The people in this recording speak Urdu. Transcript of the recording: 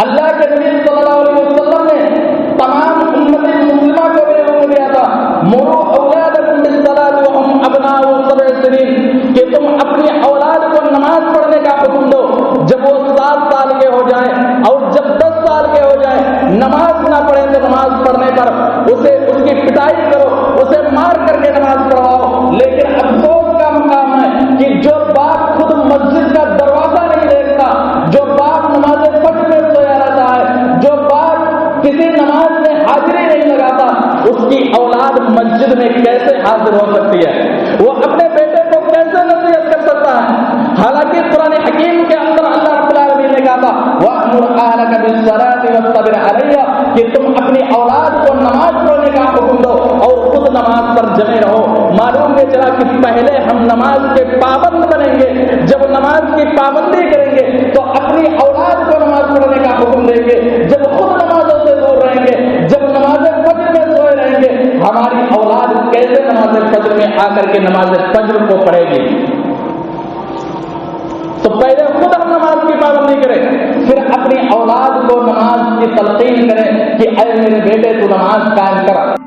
اللہ کے نبی صلی اللہ علیہ وسلم نے تمام امت مسلمہ کو بھی حکم دیا تھا، مروا اولادکم بالصلاۃ وهم ابناء 7 سنین، کہ تم اپنی اولاد کو نماز پڑھنے کا حکم دو جب وہ 7 سال کے ہو جائیں، اور جب 10 سال کے ہو جائیں نماز نہ پڑھیں تو نماز پڑھنے پر اسے اس کی پٹائی کرو، اسے مار کر کے نماز پڑھواؤ۔ لیکن افسوس کا مقام ہے کہ جو باپ خود مسجد کا دروازہ نہیں دیکھتا، جو باپ نماز فجر میں سویا رہتا ہے، جو باپ کسی نماز میں حاضری نہیں لگاتا، اس کی اولاد مسجد میں کیسے حاضر ہو سکتی ہے؟ وہ اپنے بیٹے کو کیسے نصیحت کر سکتا ہے؟ حالانکہ قرآن حکیم کے اندر اللہ رب العالمین نے کہا تھا وَأْمُرْ أَهْلَكَ بِالصَّلَاةِ وَاصْطَبِرْ عَلَيْهَا، کہ تم اپنی اولاد کو نماز پڑھنے کا حکم دو اور خود نماز پر جمے رہو۔ معلوم ہے چلا کہ پہلے ہم نماز کے پابند بنیں گے، جب نماز کی پابندی کریں گے تو اپنی اولاد کو نماز پڑھنے کا حکم دیں گے، جب خود نمازوں سے دور رہیں گے، جب نماز فجر میں سوئے رہیں گے، ہماری اولاد کیسے نماز فجر میں آ کر کے نماز فجر کو پڑھے گی؟ تو پہلے خود ہم نماز کی پابندی کریں، پھر اپنی اولاد کو نماز کی تلقین کریں کہ اے میرے بیٹے تو نماز قائم کر۔